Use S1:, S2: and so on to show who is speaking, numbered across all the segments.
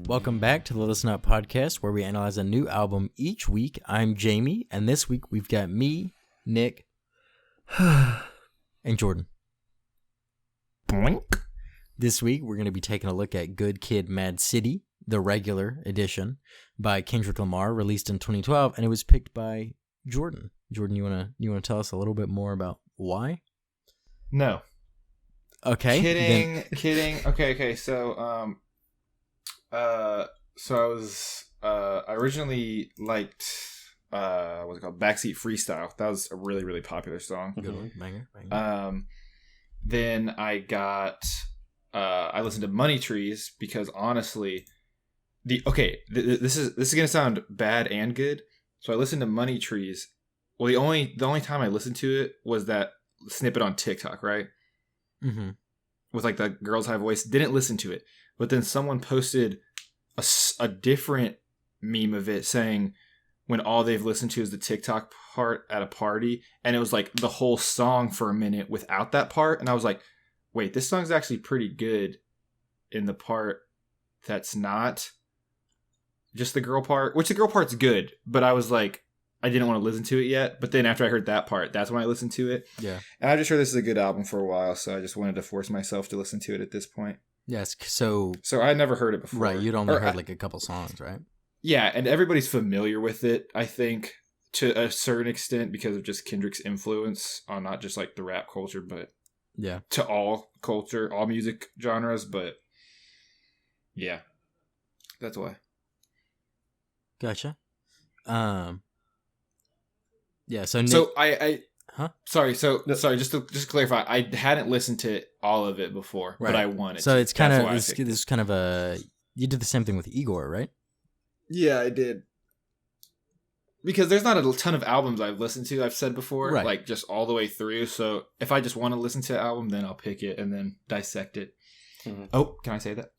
S1: Welcome back to the Listen Up podcast, where we analyze a new album each week. I'm Jamie, and this week we've got me, Nick, and Jordan.
S2: Boink.
S1: This week we're going to be taking a look at Good Kid, M.A.A.d City, the regular edition by Kendrick Lamar, released in 2012, and it was picked by Jordan. Jordan, you wanna tell us a little bit more about why?
S2: No.
S1: Okay.
S2: Kidding. Okay. So I was I originally liked what's it called, Backseat Freestyle. That was a really, really popular song.
S1: Good one. Banger.
S2: Then I listened to Money Trees because honestly, this is gonna sound bad and good. So I listened to Money Trees. Well, the only time I listened to it was that snippet on TikTok, right?
S1: Mm-hmm.
S2: With like the girl's high voice. Didn't listen to it. But then someone posted a different meme of it saying when all they've listened to is the TikTok part at a party. And it was like the whole song for a minute without that part. And I was like, wait, this song's actually pretty good in the part that's not just the girl part. Which the girl part's good. But I was like, I didn't want to listen to it yet. But then after I heard that part, that's when I listened to it.
S1: Yeah.
S2: And I just heard this is a good album for a while. So I just wanted to force myself to listen to it at this point.
S1: Yes, so
S2: I never heard it before.
S1: Right, you'd only heard like a couple songs, right?
S2: Yeah, and everybody's familiar with it, I think, to a certain extent because of just Kendrick's influence on not just like the rap culture, but
S1: yeah,
S2: to all culture, all music genres. But yeah, that's why.
S1: Gotcha. Yeah, so Nick,
S2: Sorry, just to clarify, I hadn't listened to all of it before, right, but I wanted to.
S1: So it's kind of this is kind of a, you did the same thing with Igor, right?
S2: Yeah, I did. Because there's not a ton of albums I've listened to, I've said before,
S1: right,
S2: like just all the way through. So if I just want to listen to an album, then I'll pick it and then dissect it. Mm-hmm. Oh, can I say that?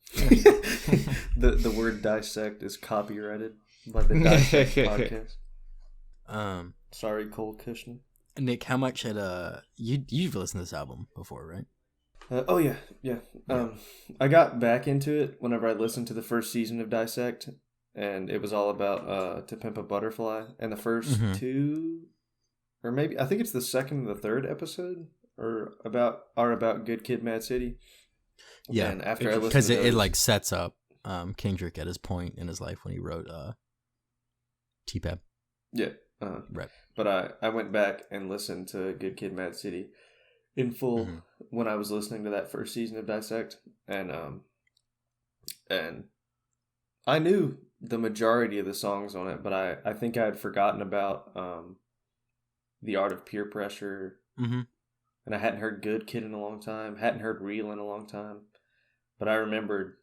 S3: The word dissect is copyrighted by the Dissect podcast. Sorry, Cole Kushner.
S1: Nick, how much had you've listened to this album before, right?
S3: Oh yeah. I got back into it whenever I listened to the first season of Dissect, and it was all about To Pimp a Butterfly, and the first two, or maybe I think it's the second and the third episode, are about Good Kid, M.A.A.d City.
S1: Yeah,
S3: and after I listened,
S1: because it like sets up Kendrick at his point in his life when he wrote T-Pab.
S3: Yeah.
S1: Right.
S3: But I went back and listened to Good Kid, M.A.A.d City in full when I was listening to that first season of Dissect, and I knew the majority of the songs on it, but I think I had forgotten about The Art of Peer Pressure, and I hadn't heard Good Kid in a long time, hadn't heard Real in a long time, but I remembered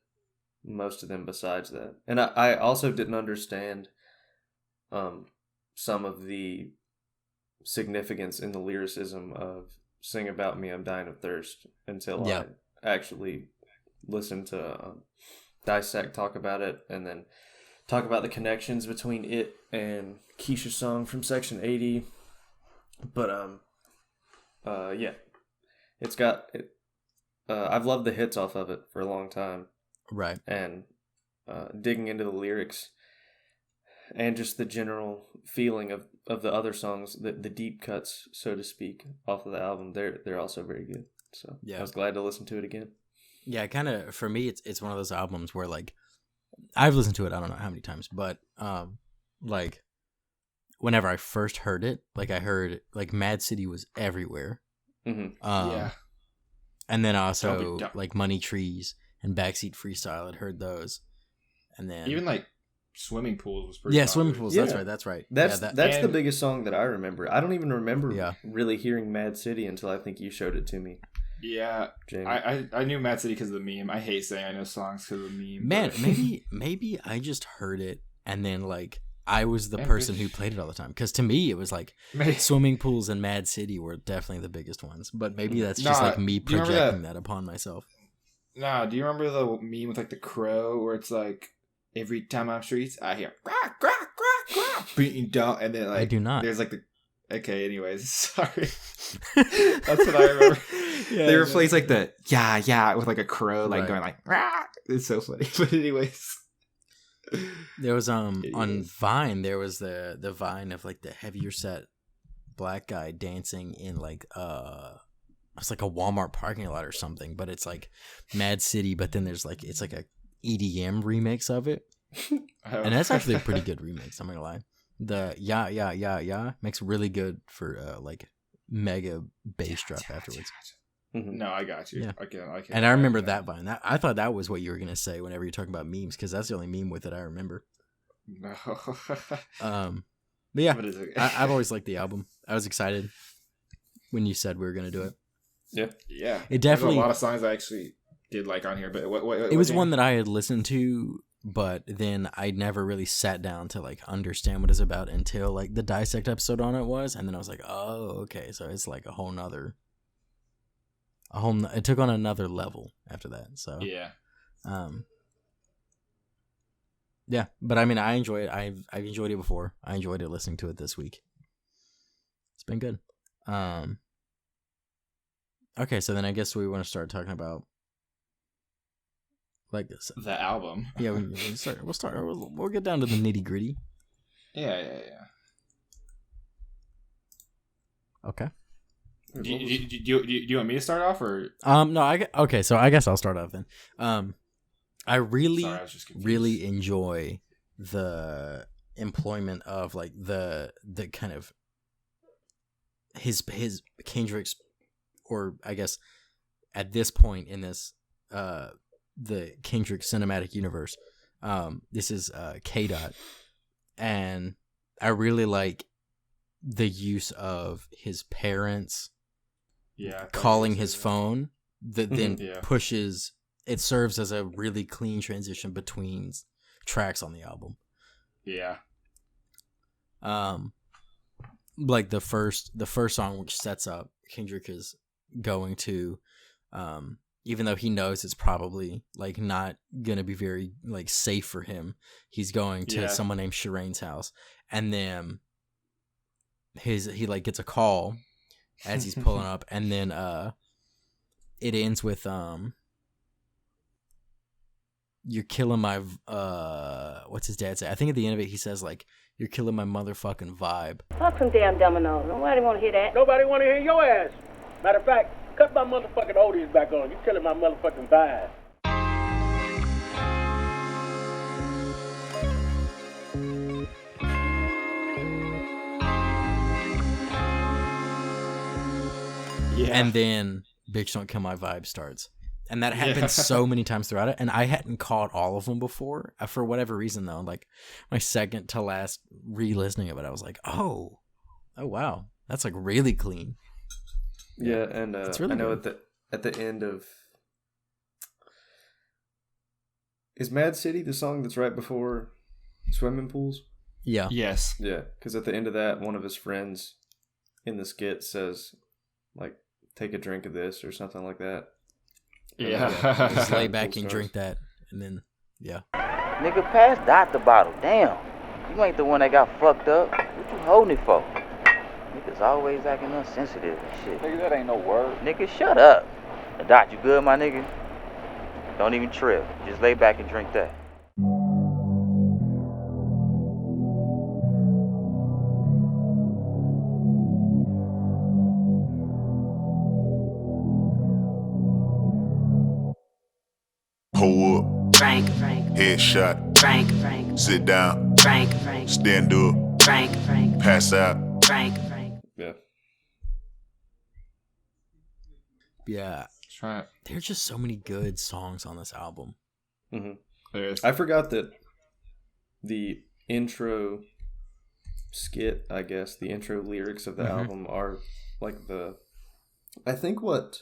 S3: most of them besides that, and I also didn't understand some of the significance in the lyricism of Sing About Me, I'm Dying of Thirst until I actually listened to Dissect talk about it, and then talk about the connections between it and Keisha's song from Section 80. But yeah, it's got it. I've loved the hits off of it for a long time,
S1: right?
S3: And digging into the lyrics and just the general feeling of the other songs, the deep cuts, so to speak, off of the album, they're also very good. So yeah, I was glad to listen to it again.
S1: Yeah, kind of for me, it's one of those albums where like I've listened to it I don't know how many times, but like whenever I first heard it, like I heard like M.A.A.d City was everywhere.
S2: Yeah,
S1: and then also like Money Trees and Backseat Freestyle. I'd heard those, and then
S2: even like Swimming Pools was pretty popular.
S1: Swimming Pools.
S3: Yeah.
S1: That's right.
S3: That's the biggest song that I remember. I don't even remember really hearing M.A.A.d City until I think you showed it to me.
S2: Yeah, Jamie. I knew M.A.A.d City because of the meme. I hate saying I know songs because of the meme.
S1: Man, maybe I just heard it and then like I was the person who played it all the time. Because to me, it was like swimming pools and Mad City were definitely the biggest ones. But maybe that's just like me projecting that upon myself.
S2: Nah, do you remember the meme with like the crow where it's like every time I'm streets I hear quack quack quack quack beating down, and then like
S1: I do not.
S2: There's like the anyways, sorry. That's what I remember. They replaced like the yeah with like a crow like going like rah. It's so funny. But anyways.
S1: There was on Vine there was the Vine of like the heavier set black guy dancing in like it's like a Walmart parking lot or something, but it's like Mad City, but then there's like it's like a EDM remix of it. And that's actually a pretty good remix, I'm not gonna lie. The yeah makes really good for like mega bass drop afterwards.
S2: No, I got you.
S1: Yeah.
S2: I can.
S1: And I remember that Vine. I thought that was what you were gonna say whenever you're talking about memes, because that's the only meme with it I remember.
S2: No.
S1: But yeah,
S2: What is it?
S1: I've always liked the album. I was excited when you said we were gonna do it.
S2: Yeah.
S1: It definitely
S2: There's a lot of songs I actually did like on here, but what
S1: it was one that I had listened to, but then I never really sat down to like understand what it's about until like the Dissect episode on it was, and then I was like, oh, okay, so it's like it took on another level after that. So
S2: yeah.
S1: Yeah, but I mean, I enjoy it. I've enjoyed it before. I enjoyed it listening to it this week. It's been good. Okay, so then I guess we want to start talking about like this.
S2: The album.
S1: Yeah, we'll get down to the nitty gritty.
S2: Yeah.
S1: Okay.
S2: Do you want me to start off or?
S1: No, okay, so I guess I'll start off then. I really,
S2: Sorry, I was just confused.
S1: really enjoy the employment of like the kind of his Kendrick's, or I guess at this point in this the Kendrick cinematic universe, this is m.A.A.d, and I really like the use of his parents calling his phone that then pushes. It serves as a really clean transition between tracks on the album.
S2: Yeah.
S1: Like the first song, which sets up Kendrick is going to, even though he knows it's probably like not gonna be very like safe for him, he's going to someone named Shireen's house, and then he like gets a call as he's pulling up, and then it ends with you're killing my what's his dad say? I think at the end of it he says like, you're killing my motherfucking vibe.
S4: Talk some damn dominoes. Nobody want to hear that.
S5: Nobody want to hear your ass. Matter of fact, cut my motherfucking oldies back on. You're killing my motherfucking vibe.
S2: Yeah.
S1: And then Bitch Don't Kill My Vibe starts. And that happened so many times throughout it. And I hadn't caught all of them before. For whatever reason, though. Like, my second to last re-listening of it, I was like, oh wow. That's, like, really clean.
S3: Yeah, and
S1: really
S3: I know
S1: good.
S3: at the end of... Is Mad City the song that's right before Swimming Pools?
S1: Yeah.
S2: Yes.
S3: Yeah, because at the end of that, one of his friends in the skit says, like, take a drink of this or something like that.
S2: Yeah.
S1: Just lay back and drink that. And then, yeah.
S4: Nigga, pass Dot the bottle. Damn. You ain't the one that got fucked up. What you holding it for? Niggas always acting unsensitive and shit.
S5: Nigga, that ain't no word.
S4: Nigga, shut up. Dot, you good, my nigga? Don't even trip. Just lay back and drink that.
S6: Pull up,
S7: Frank,
S6: headshot,
S7: Frank,
S6: sit down,
S7: Frank,
S6: stand up,
S7: Frank,
S6: pass out.
S7: Frank.
S3: Yeah.
S1: Yeah.
S2: Try it.
S1: There's just so many good songs on this album.
S3: Mm-hmm.
S2: There is.
S3: I forgot that the intro skit, I guess, the intro lyrics of the album are like I think what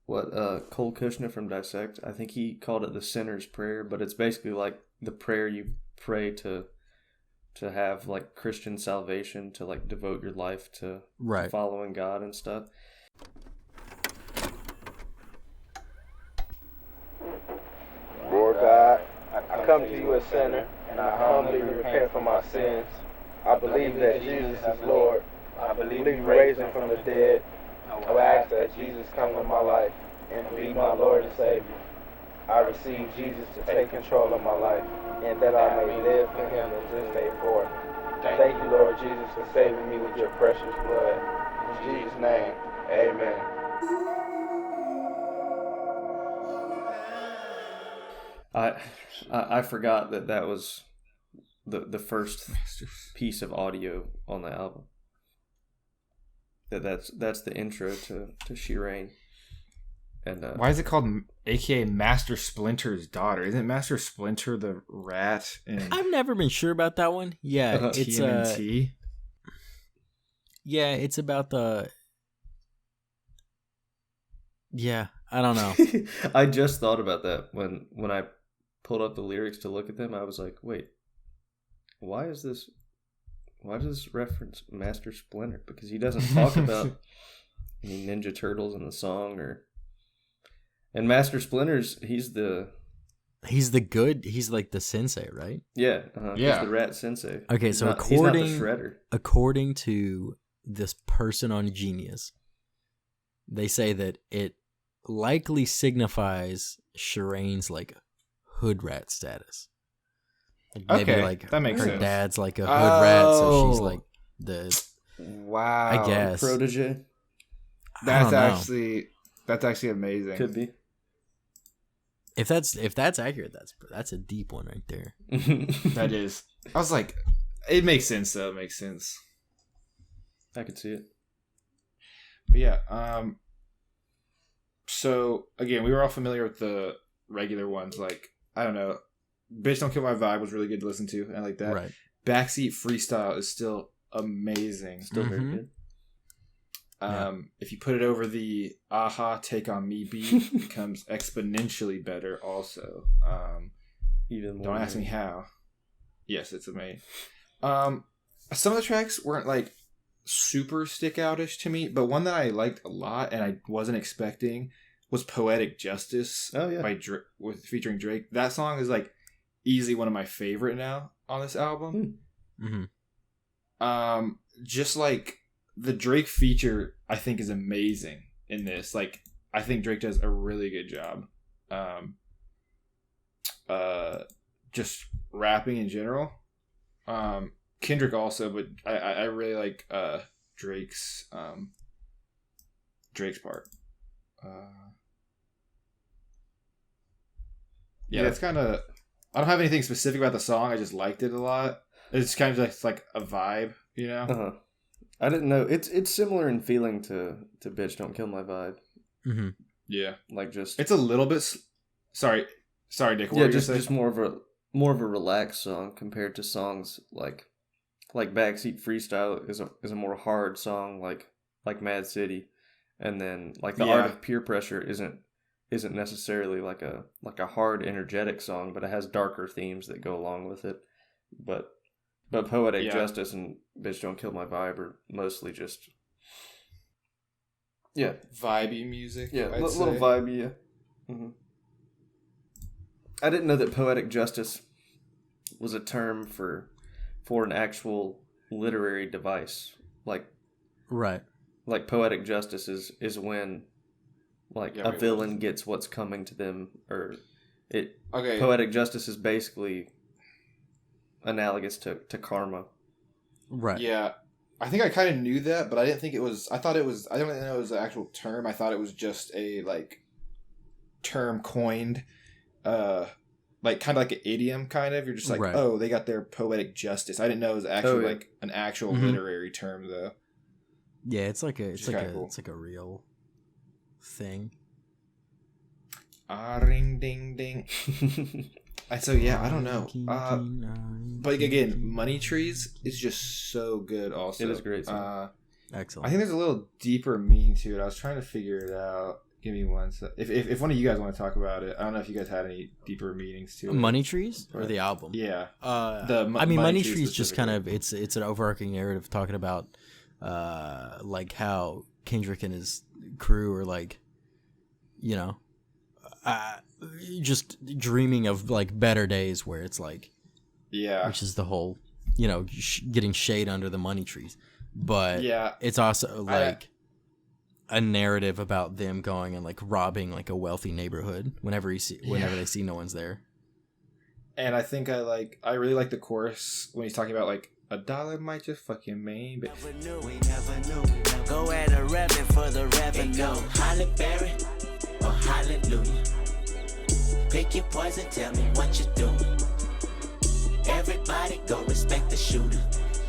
S3: Cole Kushner from Dissect, I think he called it the sinner's prayer, but it's basically like the prayer you pray to to have like Christian salvation, to like devote your life to
S1: Right.
S3: following God and stuff.
S7: Lord God, I come to you a sinner, and I humbly repent for my sins. I believe that Jesus is Lord. I believe you raised him from the dead. I ask that Jesus come into my life and be my Lord and Savior. I receive Jesus to take control of my life, and that I may live for him in this day forth. Thank you, Lord Jesus, for saving me with your precious blood. In Jesus' name, amen.
S3: I forgot that was the first piece of audio on the album. That's the intro to Shireen. And
S2: why is it called AKA Master Splinter's daughter? Isn't Master Splinter the rat?
S1: I've never been sure about that one. Yeah, it's
S2: TMNT.
S1: Yeah, it's about the. Yeah, I don't know.
S3: I just thought about that when I pulled up the lyrics to look at them. I was like, wait, why does this reference Master Splinter? Because he doesn't talk about any Ninja Turtles in the song and Master Splinter's he's
S1: like the sensei, right?
S3: Yeah. He's the rat sensei.
S1: Okay,
S3: he's
S1: so
S3: not the Shredder.
S1: According to this person on Genius, they say that it likely signifies Shireen's like hood rat status. Like, maybe like
S2: that makes
S1: her
S2: sense.
S1: Dad's like a hood rat, so she's like the
S2: wow.
S1: I guess
S3: protege.
S2: That's actually amazing.
S3: Could be.
S1: If that's accurate, that's a deep one right there.
S2: That is. I was like, it makes sense though. It makes sense.
S3: I could see it.
S2: But yeah. So again, we were all familiar with the regular ones. Like, I don't know, Bitch Don't Kill My Vibe was really good to listen to. I like that.
S1: Right.
S2: Backseat Freestyle is still amazing.
S3: Still very good.
S2: If you put it over the Aha Take On Me beat, it becomes exponentially better also.
S3: Even more.
S2: Don't ask me how. Yes, it's amazing. Some of the tracks weren't like super stick outish to me, but one that I liked a lot and I wasn't expecting was Poetic Justice.
S3: Oh yeah.
S2: By featuring Drake. That song is like easily one of my favorite now on this album.
S1: Mm-hmm.
S2: Just like the Drake feature, I think is amazing in this. Like, I think Drake does a really good job. Just rapping in general. Kendrick also, but I really like Drake's part. Yeah, that's kind of. I don't have anything specific about the song. I just liked it a lot. It's kind of just like a vibe, you know.
S3: Uh-huh. I didn't know it's similar in feeling to Bitch Don't Kill My Vibe.
S1: Mm-hmm.
S2: Yeah,
S3: like just
S2: it's a little bit. Sorry, Dick. What
S3: yeah, just more of a relaxed song compared to songs like Backseat Freestyle is a more hard song like Mad City, and then like the Art of Peer Pressure isn't necessarily like a hard energetic song, but it has darker themes that go along with it. But Poetic Justice and Bitch Don't Kill My Vibe are mostly just
S2: vibey music.
S3: Yeah, little vibey. Yeah. Mm-hmm. I didn't know that Poetic Justice was a term for an actual literary device. Like Poetic Justice is when a villain gets what's coming to them, or it. Okay. Poetic Justice is basically analogous to karma.
S1: Right.
S2: Yeah. I think I kind of knew that, but I didn't think it was. I don't know it was an actual term. I thought it was just a like term coined, like kind of like an idiom. Kind of, you're just like, oh, they got their poetic justice. I didn't know it was actually like an actual literary term though.
S1: Yeah, it's like a real thing.
S2: Ring ding ding. So yeah, I don't know. But again, Money Trees is just so good. Also,
S3: it is great.
S1: Excellent.
S2: I think there's a little deeper meaning to it. I was trying to figure it out. Give me one. So if one of you guys want to talk about it, I don't know if you guys had any deeper meanings to it.
S1: Money Trees or the album?
S2: Yeah.
S1: Money Trees just kind of it's an overarching narrative talking about like how Kendrick and his crew are like, you know, just dreaming of like better days where it's like,
S2: yeah,
S1: which is the whole, you know, getting shade under the money trees, but
S2: yeah,
S1: it's also like a narrative about them going and like robbing like a wealthy neighborhood whenever they see no one's there. And
S2: I think I really like the chorus when he's talking about like $1 might just fucking mean. But
S8: we never knew. Go at a revenue for the revenue. Holly Berry or hallelujah. Pick your poison, tell me what you do. Everybody go respect the shooter,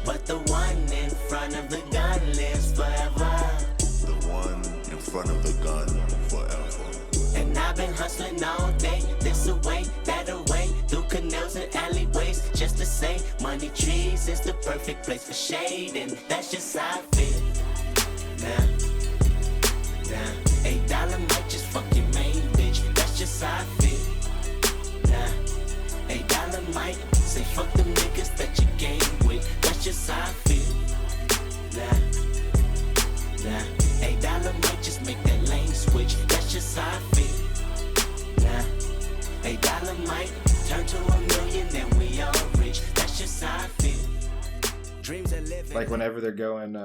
S8: but the one in front of the gun lives forever.
S6: The one in front of the gun forever.
S8: And I've been hustling all day, this away, that away, through canals and alleyways, just to say, money trees is the perfect place for shade, and that's just how I feel. Nah, $8 might just fuck your main bitch, that's just how I feel. Nah, $8 might say fuck them niggas that you game with, that's just how I feel. Nah, $8 might just make that lane switch, that's just how I feel. Nah, $8 might turn to $1 million and we all rich, that's just how I feel. Dreams are living.
S2: Like whenever they're going,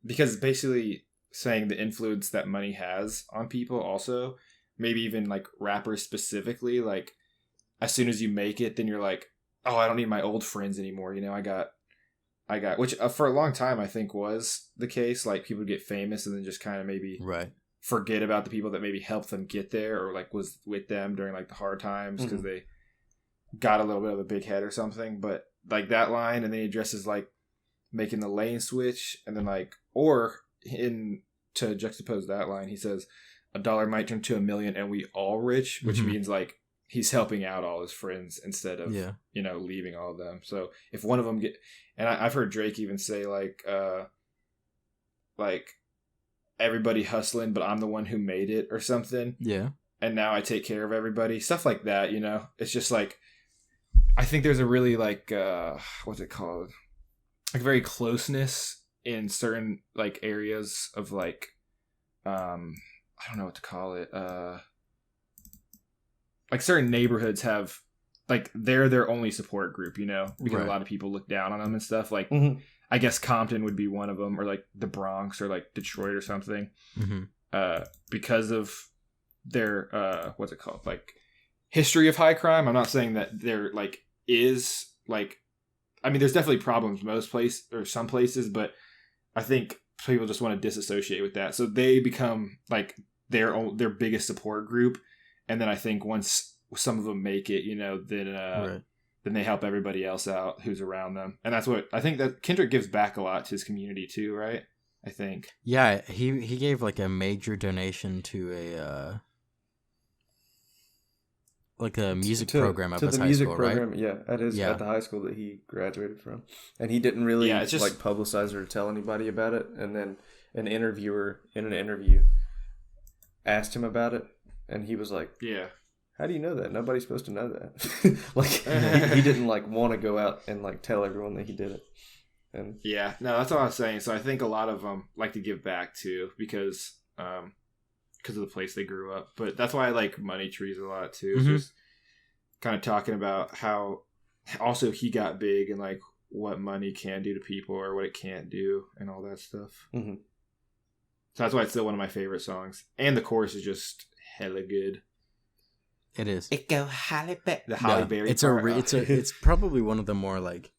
S2: because basically saying the influence that money has on people also, maybe even like rappers specifically, like as soon as you make it, then you're like, oh, I don't need my old friends anymore. You know, I got, which for a long time I think was the case. Like people get famous and then just kind of maybe forget about the people that maybe helped them get there or like was with them during like the hard times because they got a little bit of a big head or something. But like that line, and then he addresses like making the lane switch, and then like, or to juxtapose that line, he says $1 might turn to $1 million and we all rich, which means like he's helping out all his friends instead of you know, leaving all of them. So if one of them and I've heard Drake even say like everybody hustling, but I'm the one who made it or something. Yeah. And now I take care of everybody. Stuff like that, you know? It's just like, I think there's a really like, what's it called? Like very closeness in certain like areas of like, I don't know what to call it. Like certain neighborhoods have like, they're their only support group, you know, because a lot of people look down on them and stuff. Like, I guess Compton would be one of them, or like the Bronx or like Detroit or something, because of their, what's it called? Like history of high crime. I'm not saying that there like is like, I mean, there's definitely problems most places or some places, but I think people just want to disassociate with that. So they become like their biggest support group. And then I think once some of them make it, you know, then they help everybody else out who's around them. And that's what I think that Kendrick gives back a lot to his community too, right? I think.
S1: Yeah, he gave like a major donation to a like a music program at his high school, program, right?
S3: Yeah, at the high school that he graduated from. And he didn't really like publicize or tell anybody about it. And then an interviewer in an interview asked him about it, and he was like, "Yeah, how do you know that? Nobody's supposed to know that." Like he didn't like want to go out and like tell everyone that he did it. And
S2: no, that's what I was saying. So I think a lot of them like to give back too because of the place they grew up. But that's why I like Money Trees a lot too. It's just kind of talking about how also he got big and like what money can do to people or what it can't do and all that stuff. So that's why it's still one of my favorite songs. And the chorus is just hella good.
S1: It is.
S8: It go Halle Berry.
S2: The Halle Berry.
S1: It's probably one of the more like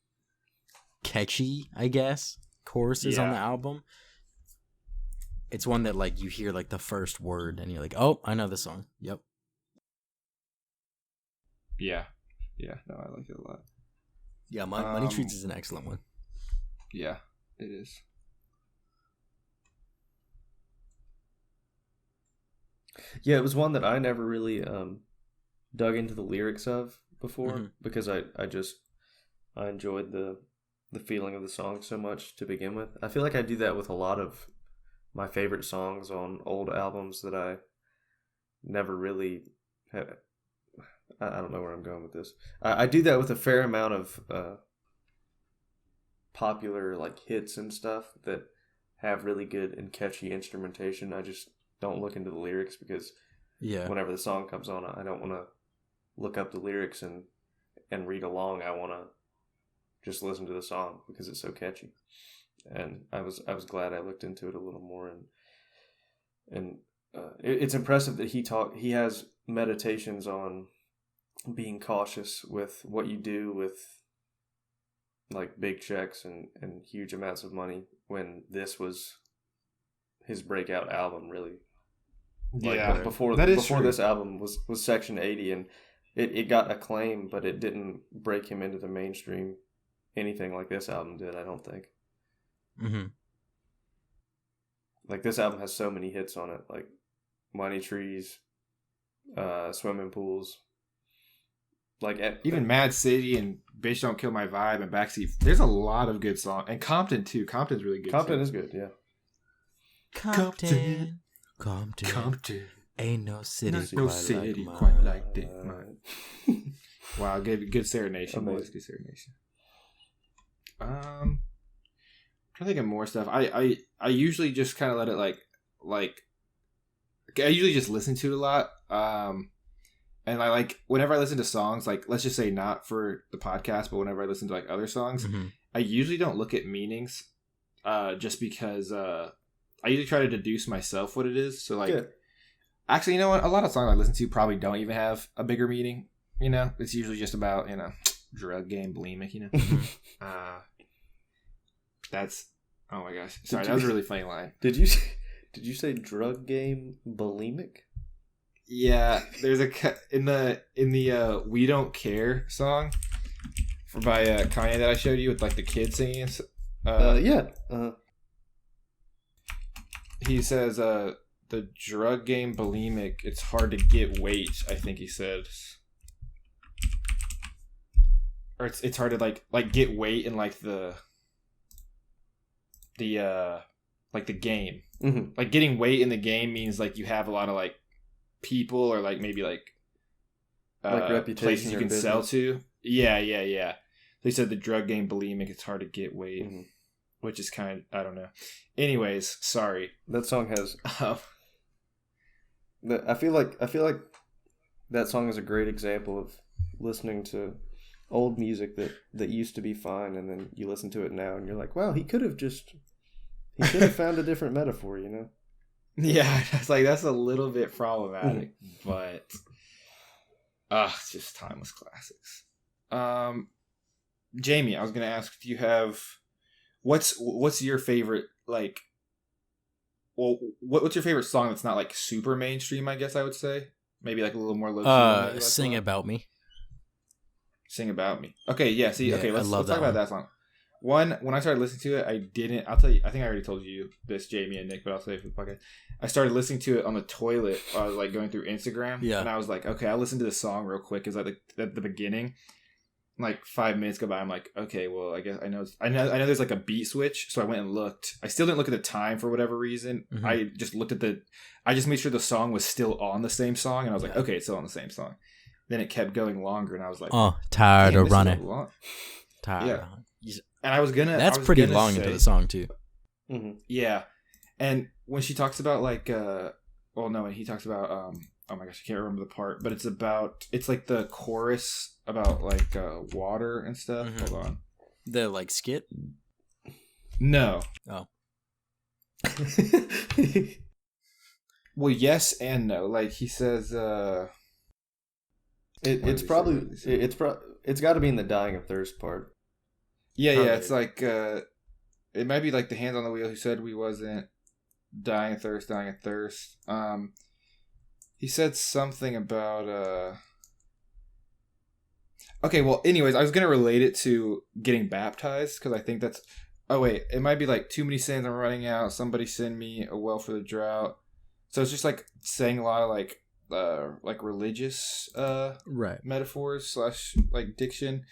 S1: catchy, I guess, choruses on the album. It's one that like you hear like the first word and you're like, oh, I know this song. Yep.
S2: Yeah. No, I like it a lot.
S1: Yeah, Money Trees is an excellent one.
S2: Yeah, it is.
S3: Yeah, it was one that I never really dug into the lyrics of before because I enjoyed the feeling of the song so much to begin with. I feel like I do that with a lot of my favorite songs on old albums that I never really had, I don't know where I'm going with this. I do that with a fair amount of popular like hits and stuff that have really good and catchy instrumentation. I just don't look into the lyrics because whenever the song comes on, I don't want to look up the lyrics and read along. I want to just listen to the song because it's so catchy. And I was glad I looked into it a little more, and it's impressive that he has meditations on being cautious with what you do with like big checks and huge amounts of money when this was his breakout album, really. Like, before this album was Section 80, and it got acclaim, but it didn't break him into the mainstream anything like this album did, I don't think.
S1: Mm-hmm.
S3: Like, this album has so many hits on it, like Money Trees, Swimming Pools. Like
S2: even M.A.A.d City and Bitch Don't Kill My Vibe and Backseat. There's a lot of good songs. And Compton, too. Compton's really good.
S3: Compton is good, yeah.
S1: Compton. Ain't no city
S2: quite like that. Wow, good serenation, boys. Good serenation. I'm trying to think of more stuff. I usually just kind of let it like I usually just listen to it a lot. And I like whenever I listen to songs, like let's just say not for the podcast, but whenever I listen to like other songs, I usually don't look at meanings, just because I usually try to deduce myself what it is. So like, actually, you know what? A lot of songs I listen to probably don't even have a bigger meaning. You know, it's usually just about drug game, bulimic. You know, that's oh my gosh, sorry, that was a really funny line.
S3: Did you say drug game, bulimic?
S2: Yeah, there's in the We Don't Care song by Kanye that I showed you with like the kid singing. He says the drug game bulimic, it's hard to get weight, I think he said. Or it's hard to like get weight in like the like the game. Mm-hmm. Like getting weight in the game means like you have a lot of like people or like maybe like
S3: reputation
S2: places you can sell to. Yeah. So he said the drug game bulimic, it's hard to get weight, which is kind of, I don't know. Anyways, sorry.
S3: That song has. I feel like that song is a great example of listening to old music that used to be fine, and then you listen to it now, and you're like, wow, he could have found a different metaphor, you know.
S2: Yeah, it's like that's a little bit problematic, but it's just timeless classics. Jamie, I was gonna ask, do you have what's your favorite like? Well, what's your favorite song that's not like super mainstream? I guess I would say maybe like a little more low.
S1: Sing About Me.
S2: Sing About Me. Okay, yeah. See, okay, let's talk
S1: about
S2: that song. When I started listening to it, I'll tell you, I think I already told you this, Jamie and Nick, but I'll say it for the podcast. I started listening to it on the toilet. I was like going through Instagram. Yeah. And I was like, okay, I'll listen to this song real quick. Because at the beginning, like 5 minutes go by. I'm like, okay, well, I guess I know there's like a beat switch. So I went and looked. I still didn't look at the time for whatever reason. Mm-hmm. I just looked at I just made sure the song was still on the same song. And I was like, okay, it's still on the same song. Then it kept going longer. And I was like,
S1: tired of running.
S2: Tired. Yeah. And I was gonna.
S1: That's pretty long into the song too.
S2: Mm-hmm. Yeah, and when she talks about like, when he talks about, oh my gosh, I can't remember the part, but it's like the chorus about like water and stuff. Mm-hmm. Hold on,
S1: the like skit.
S2: No.
S1: Oh.
S2: Well, yes and no. Like he says,
S3: it's got to be in the dying of thirst part.
S2: Yeah, it's like, it might be like the hands on the wheel who said we wasn't dying of thirst. He said something about, okay, well, anyways, I was going to relate it to getting baptized, because I think that's, it might be like too many sins, I'm running out, somebody send me a well for the drought. So it's just like saying a lot of like religious, metaphors / like diction.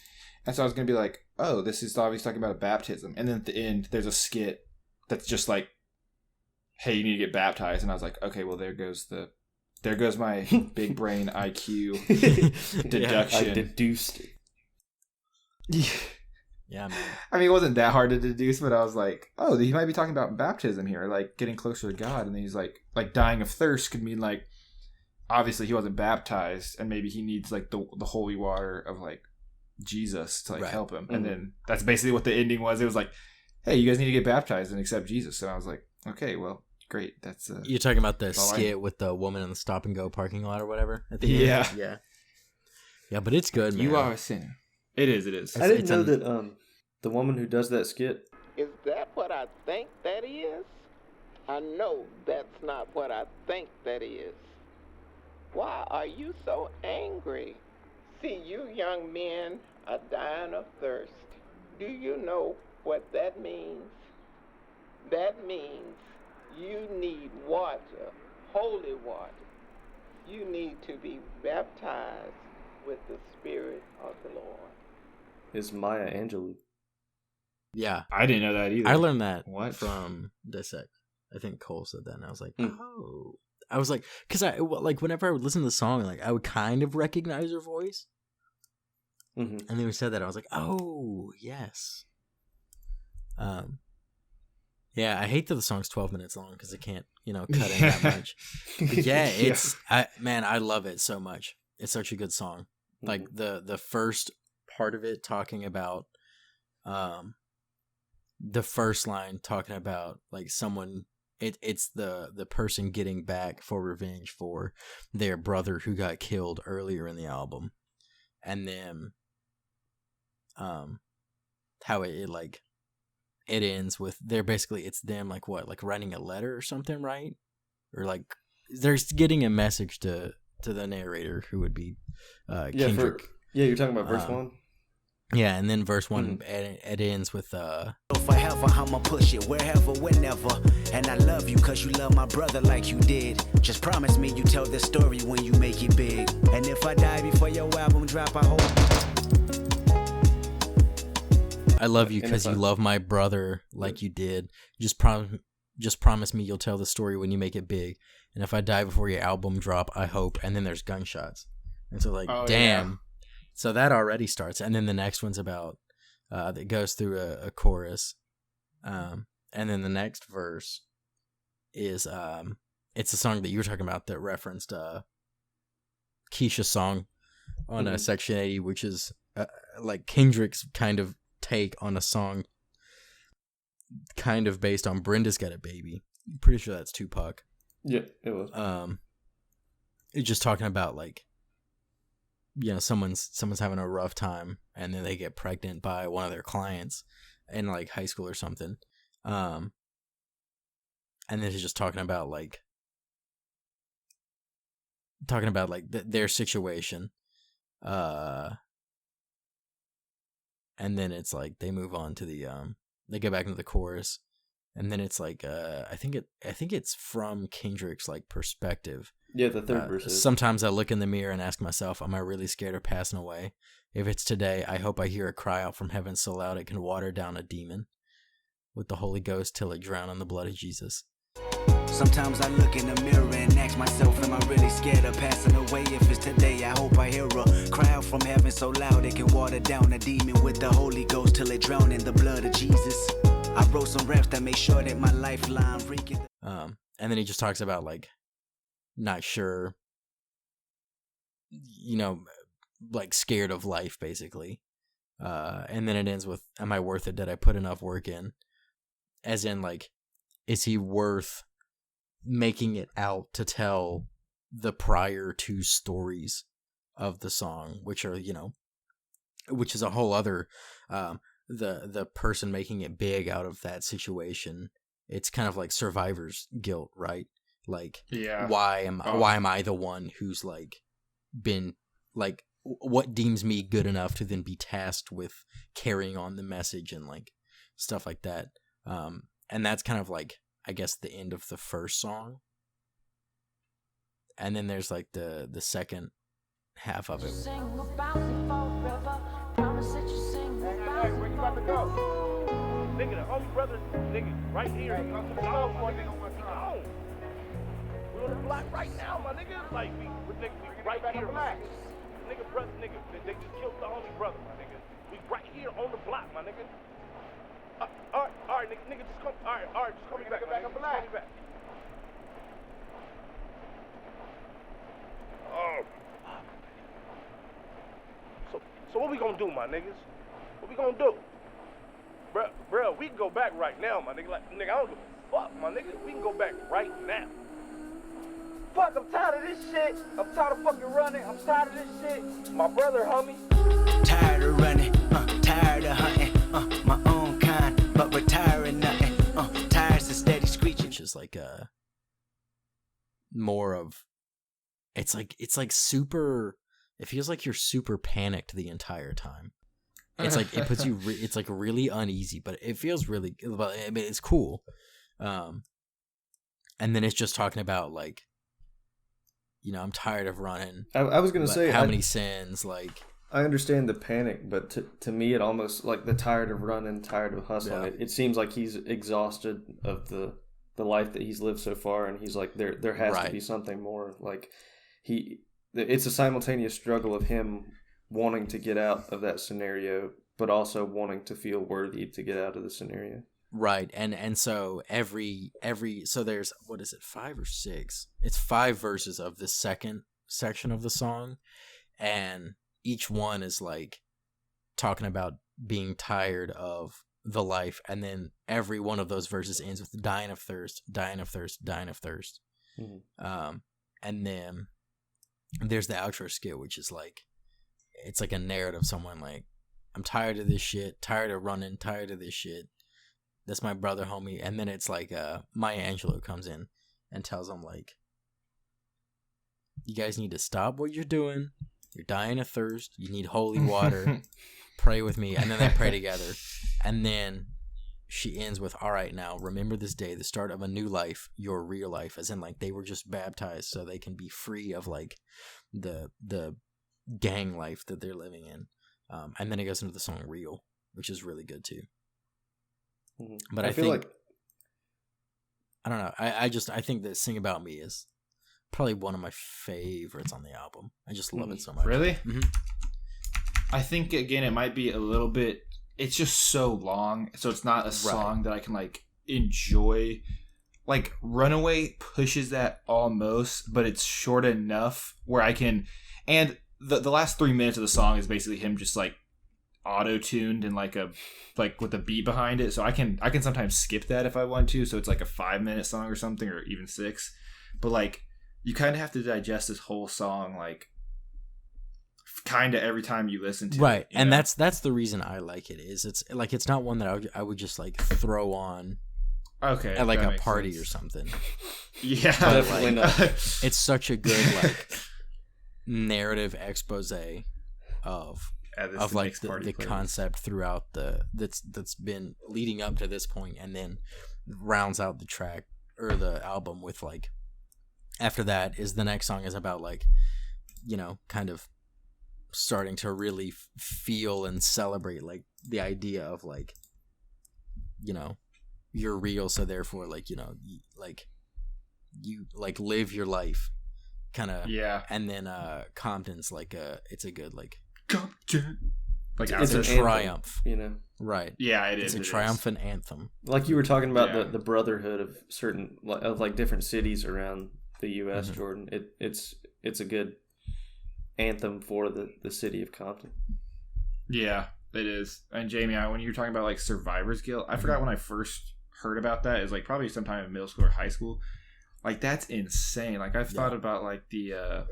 S2: And so I was going to be like, oh, this is obviously talking about a baptism. And then at the end, there's a skit that's just like, hey, you need to get baptized. And I was like, okay, well, there goes the There goes my big brain IQ deduction.
S3: I deduced.
S1: Yeah, man.
S2: I mean, it wasn't that hard to deduce, but I was like, oh, he might be talking about baptism here, like getting closer to God. And then he's like dying of thirst could mean like, obviously he wasn't baptized, and maybe he needs like the holy water of like Jesus to like help him. And then that's basically what the ending was. It was like, hey, you guys need to get baptized and accept Jesus. And I was like, okay, well, great. That's
S1: you're talking about the skit with the woman in the stop and go parking lot or whatever at the end? Yeah, but it's good, man.
S2: You are a sinner. It is.
S3: I didn't know that the woman who does that skit.
S9: Is that what I think that is? I know that's not what I think that is. Why are you so angry? See, you young men are dying of thirst. Do you know what that means? That means you need water, holy water. You need to be baptized with the Spirit of the Lord.
S3: Is Maya Angelou.
S2: Yeah. I didn't know that either.
S1: I learned that from Dissect. I think Cole said that, and I was like, oh. I was like, because whenever I would listen to the song, like I would kind of recognize her voice. And then we said that, I was like, oh, yes. Yeah, I hate that the song's 12 minutes long because it can't, cut in that much. But yeah, I love it so much. It's such a good song. Like the first part of it talking about, the first line talking about like someone, it's the person getting back for revenge for their brother who got killed earlier in the album. And then, how it ends with it's them like writing a letter or something, right? Or like they're getting a message to the narrator, who would be Kendrick.
S3: You're talking about verse 1?
S1: Yeah, and then verse 1 it ends with
S8: forever I'ma push it wherever, whenever, and I love you cause you love my brother like you did. Just promise me you tell the story when you make it big, and if I die before your album drop, I hope
S1: I love you because you love my brother like you did. Just promise me you'll tell the story when you make it big. And if I die before your album drop, I hope. And then there's gunshots. And so damn. Yeah. So that already starts. And then the next one's about, that goes through a chorus. And then the next verse is, it's a song that you were talking about that referenced Keisha's song on Section 80, which is like Kendrick's kind of take on a song kind of based on Brenda's Got a Baby. I'm pretty sure that's Tupac.
S3: Yeah, it was.
S1: It's just talking about someone's having a rough time and then they get pregnant by one of their clients in like high school or something. And then he's just talking about their situation. And then it's like they move on to the they get back into the chorus, and then it's like I think it's from Kendrick's like perspective.
S3: Yeah, the third verse.
S1: Sometimes I look in the mirror and ask myself, am I really scared of passing away? If it's today, I hope I hear a cry out from heaven so loud it can water down a demon with the Holy Ghost till it drown in the blood of Jesus.
S8: Sometimes I look in the mirror and ask myself, am I really scared of passing away? If it's today, I hope I hear a cry out from heaven so loud it can water down a demon with the Holy Ghost till it drown in the blood of Jesus. I wrote some raps that made sure that my lifeline reeking.
S1: And then he just talks about like not sure, like scared of life basically. And then it ends with, am I worth it? Did I put enough work in? As in like, is he worth making it out to tell the prior two stories of the song, which are, which is a whole other, the person making it big out of that situation. It's kind of like survivor's guilt, right? Like, why am I the one who's like been like, what deems me good enough to then be tasked with carrying on the message and like stuff like that. And that's kind of like, I guess, the end of the first song. And then there's like the second half of it.
S10: Hey, where you about to go? Nigga, the only brother, nigga, right here. Hey, come to the boy, nigga, one time. We're on the block right right now, my nigga. Like, we right here, my nigga. Nigga, brother, nigga, they just killed the only brother, my nigga. We right here on the block, my nigga. All right, nigga, just come. All right, just call me back, my nigga. Just call me back. So what we gonna do, my niggas? What we gonna do? Bruh, we can go back right now, my nigga. Like, nigga, I don't give a fuck, my nigga. We can go back right now.
S7: Fuck, I'm tired of this shit. I'm tired of fucking running. I'm tired of this shit. My brother, homie.
S8: Tired of running, tired of hunting, my own kind, but retiring nothing, tires of steady screeching.
S1: Which is like more of, it's like super, it feels like you're super panicked the entire time. It's like, it puts you, it's like really uneasy, but it feels really, I mean, it's cool. And then it's just talking about like, you know, I'm tired of running.
S3: I was going to say,
S1: how many sins, like.
S3: I understand the panic, but to me, it almost like the tired of running, tired of hustling. Yeah. It seems like he's exhausted of the life that he's lived so far, and he's like, there has to be something more. Like it's a simultaneous struggle of him wanting to get out of that scenario, but also wanting to feel worthy to get out of the scenario.
S1: Right, and so every so there's, what is it, 5 or 6? It's 5 verses of the second section of the song, and each one is like talking about being tired of the life, and then every one of those verses ends with dying of thirst, dying of thirst, dying of thirst. Mm-hmm. And then there's the outro skit, which is like, it's like a narrative of someone like, I'm tired of this shit, tired of running, tired of this shit. That's my brother, homie. And then it's like Maya Angelou comes in and tells them like, you guys need to stop what you're doing. You're dying of thirst. You need holy water. Pray with me. And then they pray together. And then she ends with, all right, now remember this day, the start of a new life, your real life. As in like they were just baptized so they can be free of like the gang life that they're living in. And then it goes into the song Real, which is really good too. Mm-hmm. But I feel think, like, I don't know. I think that Sing About Me is probably one of my favorites on the album. I just love it so much.
S2: Really?
S1: Mm-hmm.
S2: I think, again, it might be a little bit, it's just so long, so it's not a song that I can like enjoy. Like Runaway pushes that almost, but it's short enough where I can, and the last 3 minutes of the song is basically him just like auto-tuned and like with a beat behind it, so I can sometimes skip that if I want to, so it's like a 5-minute song or something, or even 6. But like, you kind of have to digest this whole song, like, kind of every time you listen to it.
S1: Right, and know? that's the reason I like it. Is it's like, it's not one that I would just like throw on,
S2: okay,
S1: at like a party sense. Or something.
S2: Yeah,
S1: definitely not. It's such a good like narrative expose of like the concept throughout that's been leading up to this point, and then rounds out the track or the album with like, after that is the next song is about like, you know, kind of starting to really feel and celebrate like the idea of like, you know, you're real, so therefore like, you know, you like live your life kind of.
S2: Yeah.
S1: And then Compton's like it's a good like
S2: Compton, like
S3: it's
S1: a triumph,
S3: anthem, you know.
S1: Right.
S2: Yeah, it is.
S1: It's a triumphant anthem.
S3: Like you were talking about the brotherhood of certain of like different cities around the U.S. Mm-hmm. Jordan. It's a good anthem for the city of Compton.
S2: Yeah, it is. And Jamie, when you were talking about like survivor's guilt, I forgot when I first heard about that. It was like probably sometime in middle school or high school. Like, that's insane. Like, I've thought about like the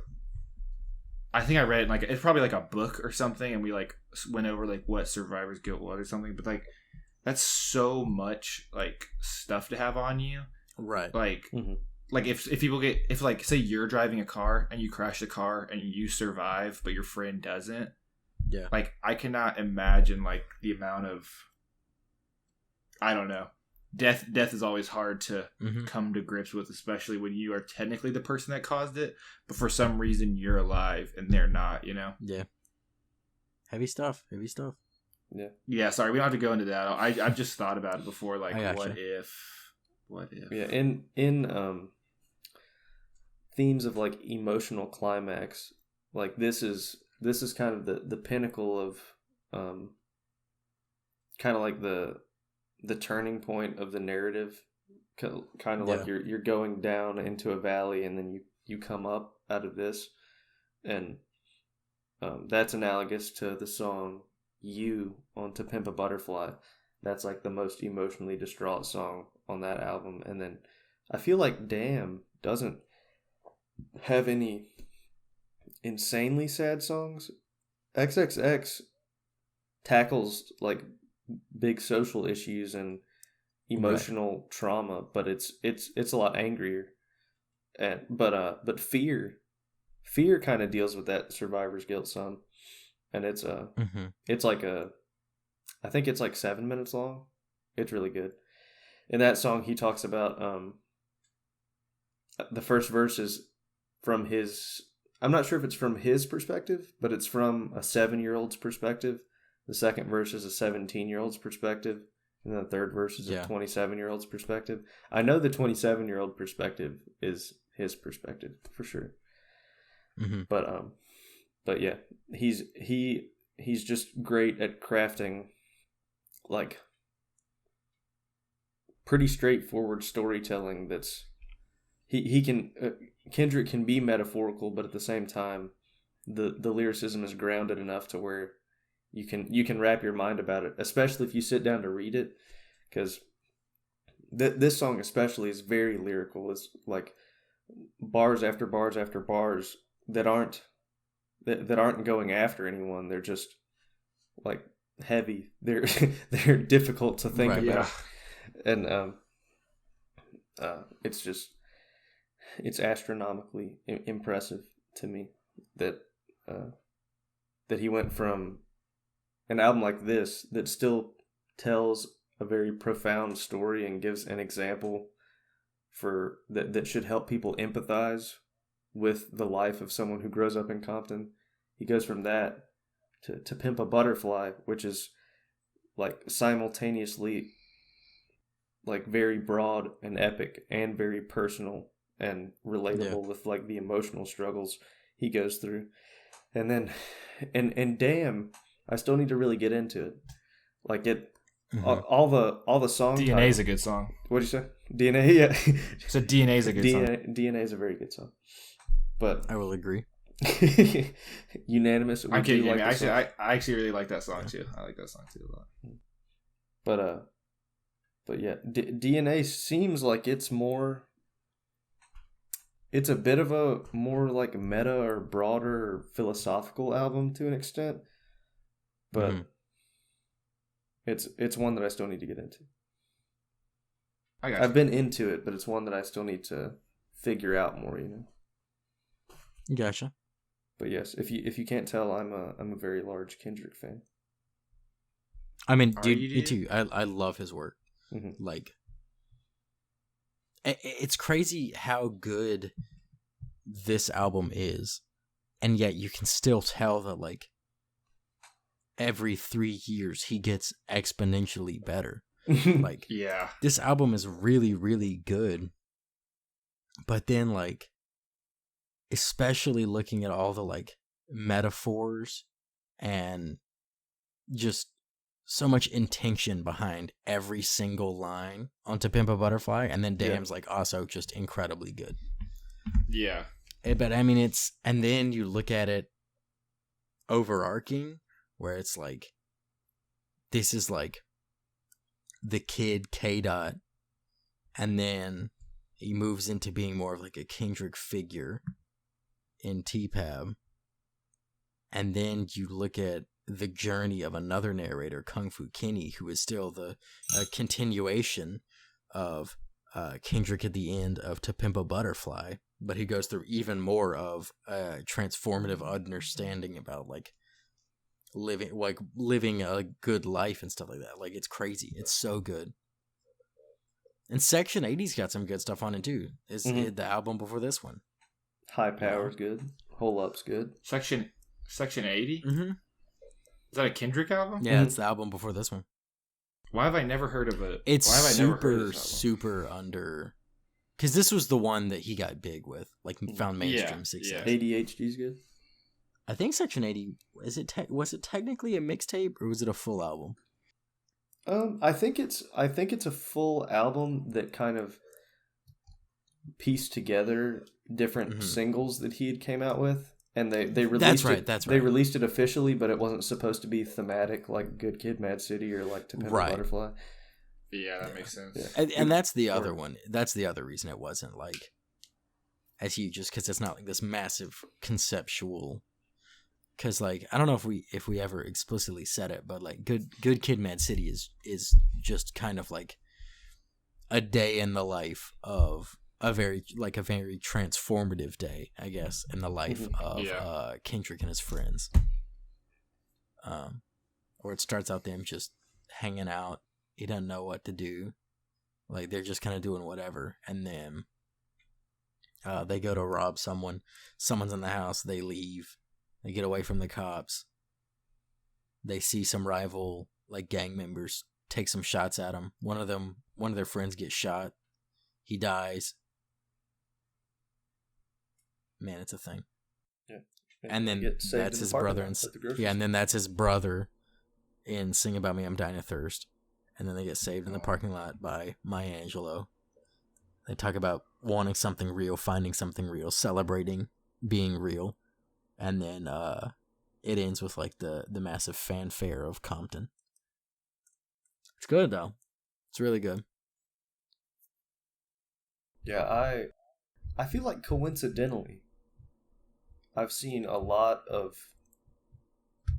S2: I think I read it in, like, it's probably like a book or something, and we like went over like what survivor's guilt was or something. But like, that's so much like stuff to have on you,
S1: right?
S2: Like, like if people get, if like say you're driving a car and you crash the car and you survive, but your friend doesn't.
S1: Yeah.
S2: Like, I cannot imagine like the amount of, I don't know. Death is always hard to come to grips with, especially when you are technically the person that caused it, but for some reason you're alive and they're not, you know?
S1: Yeah. Heavy stuff.
S3: Yeah.
S2: Yeah, sorry, we don't have to go into that. I've just thought about it before, like, what if?
S3: Yeah, in themes of like emotional climax. Like this is kind of the pinnacle of kind of like the turning point of the narrative. Kind of like you're going down into a valley and then you come up out of this, and that's analogous to the song "You" on "To Pimp a Butterfly." That's like the most emotionally distraught song on that album. And then I feel like "Damn" doesn't have any insanely sad songs. XXX tackles like big social issues and emotional trauma, but it's a lot angrier. But fear kind of deals with that survivor's guilt some, and it's it's like I think it's like 7 minutes long. It's really good. In that song, he talks about the first verse is from his. I'm not sure if it's from his perspective, but it's from a 7-year-old's perspective. The second verse is a 17-year-old's perspective. And the third verse is a 27-year-old's perspective. I know the 27-year-old perspective is his perspective for sure. Mm-hmm. But yeah, he's just great at crafting like pretty straightforward storytelling. That's he can Kendrick can be metaphorical, but at the same time, the lyricism is grounded enough to where you can wrap your mind about it, especially if you sit down to read it, because this song especially is very lyrical. It's like bars after bars after bars that aren't going after anyone. They're just like heavy. They're difficult to think about, and it's astronomically impressive to me that he went from an album like this that still tells a very profound story and gives an example for that should help people empathize with the life of someone who grows up in Compton. He goes from that to Pimp a Butterfly, which is like simultaneously like very broad and epic and very personal and relatable with like the emotional struggles he goes through. And then and Damn, I still need to really get into it. Like all the song
S2: DNA is a good song.
S3: What'd you say? DNA, yeah.
S2: So DNA is a good song.
S3: DNA is a very good song. But
S1: I will agree.
S3: Unanimous.
S2: I'm kidding. Like I actually really like that song too. I like that song too a lot. But yeah, DNA seems like it's a bit of a more like meta or broader or philosophical album to an extent, but it's one that I still need to get into. I've been into it, but it's one that I still need to figure out more.
S1: Gotcha.
S3: But yes, if you can't tell, I'm a very large Kendrick fan.
S1: I mean, dude, me too. I love his work. Mm-hmm. Like, it's crazy how good this album is, and yet you can still tell that like every 3 years he gets exponentially better. Like,
S2: yeah,
S1: this album is really, really good. But then, like, especially looking at all the like metaphors and just so much intention behind every single line on To Pimp a Butterfly, and then Damn's like also just incredibly good.
S2: Yeah.
S1: But I mean, and then you look at it overarching, where it's like, this is like the kid K-Dot, and then he moves into being more of like a Kendrick figure in T-Pab. And then you look at the journey of another narrator, Kung Fu Kenny, who is still the continuation of Kendrick at the end of To Pimp a Butterfly, but he goes through even more of a transformative understanding about like living a good life and stuff like that. Like, it's crazy. It's so good. And Section 80's got some good stuff on it too. Is the album before this one.
S3: High Power's good. Hole Up's good.
S2: Section 80? Mm-hmm. Is that a Kendrick album?
S1: Yeah, it's the album before this one.
S2: Why have I never heard of it?
S1: It's super under Because this was the one that he got big with, like found mainstream success.
S3: ADHD's good.
S1: I think Section 80 was it technically a mixtape or was it a full album?
S3: I think it's a full album that kind of pieced together different singles that he had came out with, and they released
S1: That's right.
S3: They released it officially, but it wasn't supposed to be thematic like Good Kid, Mad City or like To Pimp a Butterfly.
S2: Yeah, that makes sense.
S1: Yeah. And that's the other one. That's the other reason it wasn't like as huge, just because it's not like this massive conceptual. Because like I don't know if we ever explicitly said it, but like Good Kid, Mad City is just kind of like a day in the life of a very transformative day, I guess, in the life of Kendrick and his friends. Or it starts out them just hanging out. He doesn't know what to do. Like they're just kind of doing whatever, and then they go to rob someone. Someone's in the house. They leave. They get away from the cops. They see some rival like gang members take some shots at them. One of their friends gets shot. He dies. Man, it's a thing.
S3: Yeah.
S1: And then that's his brother. And then that's his brother in Sing About Me, I'm Dying of Thirst. And then they get saved in the parking lot by Maya Angelou. They talk about wanting something real, finding something real, celebrating being real. And then it ends with like the massive fanfare of Compton. It's good though. It's really good.
S3: Yeah, I feel like coincidentally I've seen a lot of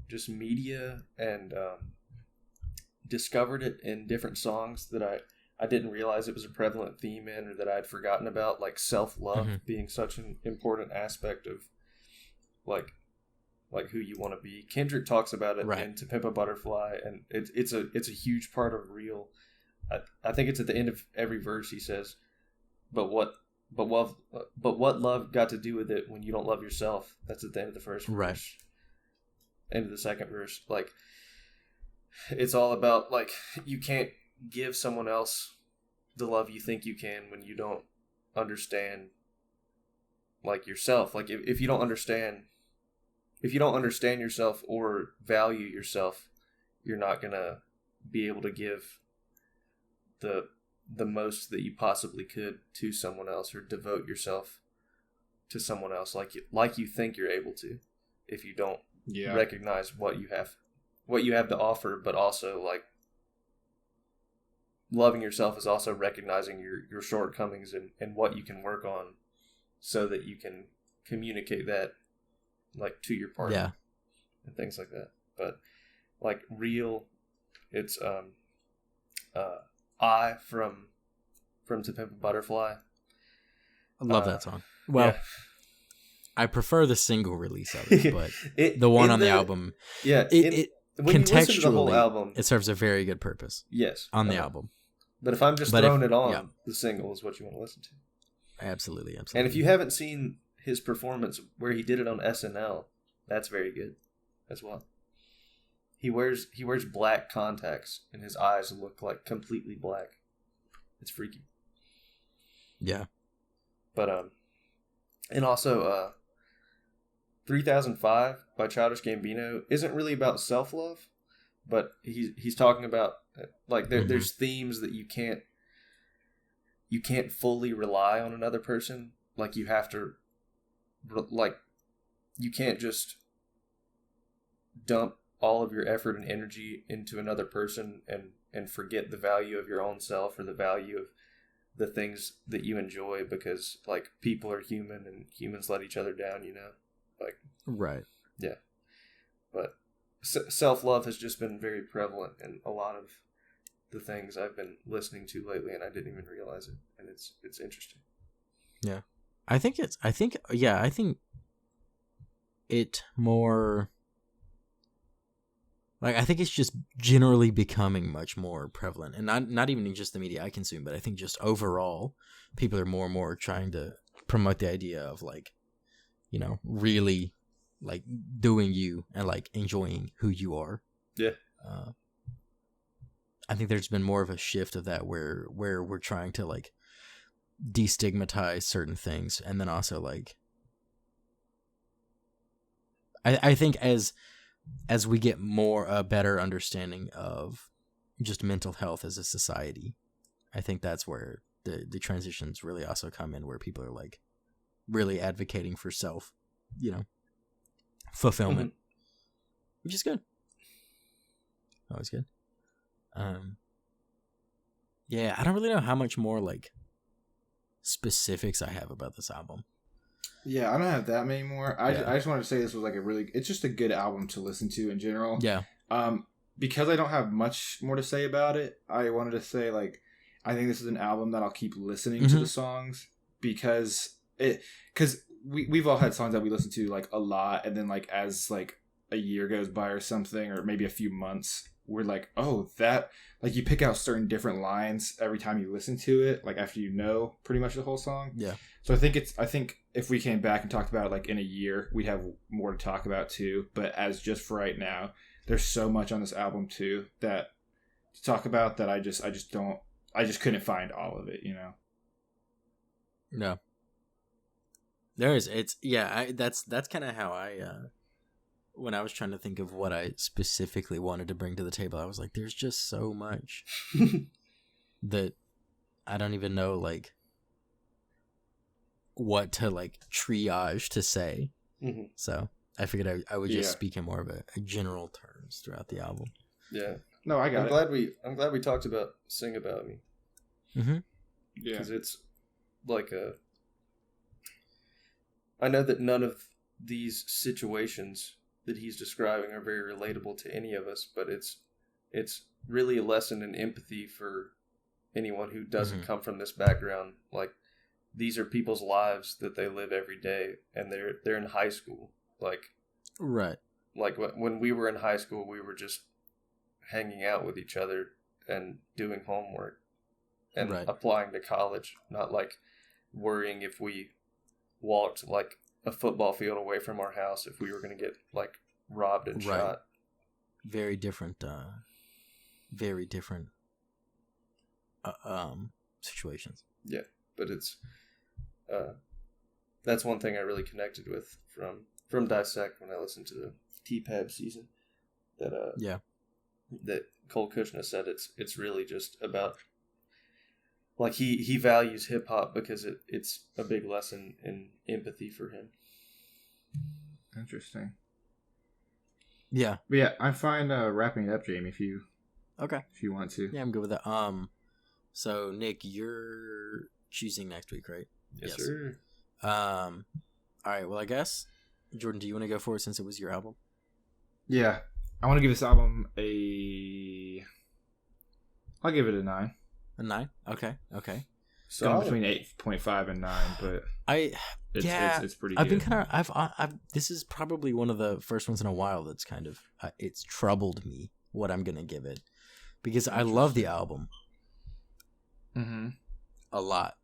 S3: just media and discovered it in different songs that I didn't realize it was a prevalent theme in, or that I'd forgotten about, like self-love being such an important aspect of like who you want to be. Kendrick talks about it in To Pimp a Butterfly, and it's a huge part of Real. I think it's at the end of every verse he says, but what love got to do with it when you don't love yourself? That's at the end of the first verse. End of the second verse. Like, it's all about, like, you can't give someone else the love you think you can when you don't understand, like, yourself. Like, if you don't understand yourself or value yourself, you're not gonna be able to give the most that you possibly could to someone else, or devote yourself to someone else like you think you're able to, if you don't recognize what you have to offer. But also, like, loving yourself is also recognizing your shortcomings and what you can work on, so that you can communicate that, like, to your partner and things like that. But like Real, it's I from To Pimp a Butterfly.
S1: I love that song. Well, I prefer the single release of it, but the one on the album, it contextually, the whole album, it serves a very good purpose.
S3: Yes,
S1: on the album.
S3: But if I'm just throwing it on, the single is what you want to listen to.
S1: Absolutely.
S3: And if you haven't seen his performance where he did it on SNL, that's very good as well. He wears black contacts and his eyes look like completely black. It's freaky.
S1: Yeah.
S3: But and also 3005 by Childish Gambino isn't really about self-love, but he's talking about, like, there's themes that you can't fully rely on another person. Like, you have to, like, you can't just dump all of your effort and energy into another person and forget the value of your own self, or the value of the things that you enjoy, because, like, people are human and humans let each other down, you know? Like,
S1: right.
S3: Yeah. But self-love has just been very prevalent in a lot of the things I've been listening to lately, and I didn't even realize it, and it's interesting.
S1: Yeah. I think it more, like, I think it's just generally becoming much more prevalent, and not even in just the media I consume, but I think just overall people are more and more trying to promote the idea of, like, you know, really, like, doing you and, like, enjoying who you are.
S3: Yeah.
S1: I think there's been more of a shift of that where we're trying to, like, destigmatize certain things, and then also like I think as we get a better understanding of just mental health as a society, I think that's where the transitions really also come in, where people are like really advocating for self, fulfillment, which is good. Always good. Yeah, I don't really know how much more like specifics I have about this album.
S2: Yeah, I don't have that many more. I just wanted to say this was like it's just a good album to listen to in general.
S1: Yeah.
S2: Because I don't have much more to say about it, I wanted to say like I think this is an album that I'll keep listening to the songs because we've all had songs that we listen to like a lot, and then like as like a year goes by or something, or maybe a few months, we're like, oh, that, like, you pick out certain different lines every time you listen to it, like after you know pretty much the whole song.
S1: Yeah.
S2: So I think if we came back and talked about it like in a year, we'd have more to talk about too. But as just for right now, there's so much on this album too that to talk about that I just couldn't find all of it,
S1: No. There is. That's kind of how I when I was trying to think of what I specifically wanted to bring to the table, I was like, there's just so much that I don't even know, like, what to, like, triage to say. Mm-hmm. So I figured I would just speak in more of a general terms throughout the album.
S3: Yeah.
S2: No, I got
S3: it. I'm glad we talked about Sing About Me.
S1: Mm-hmm.
S3: Yeah. Because it's like I know that none of these situations that he's describing are very relatable to any of us, but it's really a lesson in empathy for anyone who doesn't come from this background. Like, these are people's lives that they live every day, and they're in high school. Like,
S1: right.
S3: Like when we were in high school, we were just hanging out with each other and doing homework and applying to college, not like worrying if we walked like a football field away from our house if we were going to get like robbed and shot.
S1: Very different situations.
S3: Yeah, but it's that's one thing I really connected with from Dissect when I listened to the T-Pab season. That Cole Kushner said it's really just about, like, he values hip hop because it's a big lesson in empathy for him.
S2: Interesting.
S1: Yeah.
S2: But yeah, I'm fine wrapping it up, Jamie, if you want to.
S1: Yeah, I'm good with that. So Nick, you're choosing next week, right?
S3: Yes, sir.
S1: All right, well, I guess Jordan, do you want to go for it since it was your album?
S2: Yeah. I want to give this album I'll give it a 9.
S1: A 9? Okay.
S2: So going between 8.5 and 9, but it's pretty good.
S1: I've been kind of I've this is probably one of the first ones in a while that's kind of it's troubled me what I'm gonna give it, because I love the album a lot,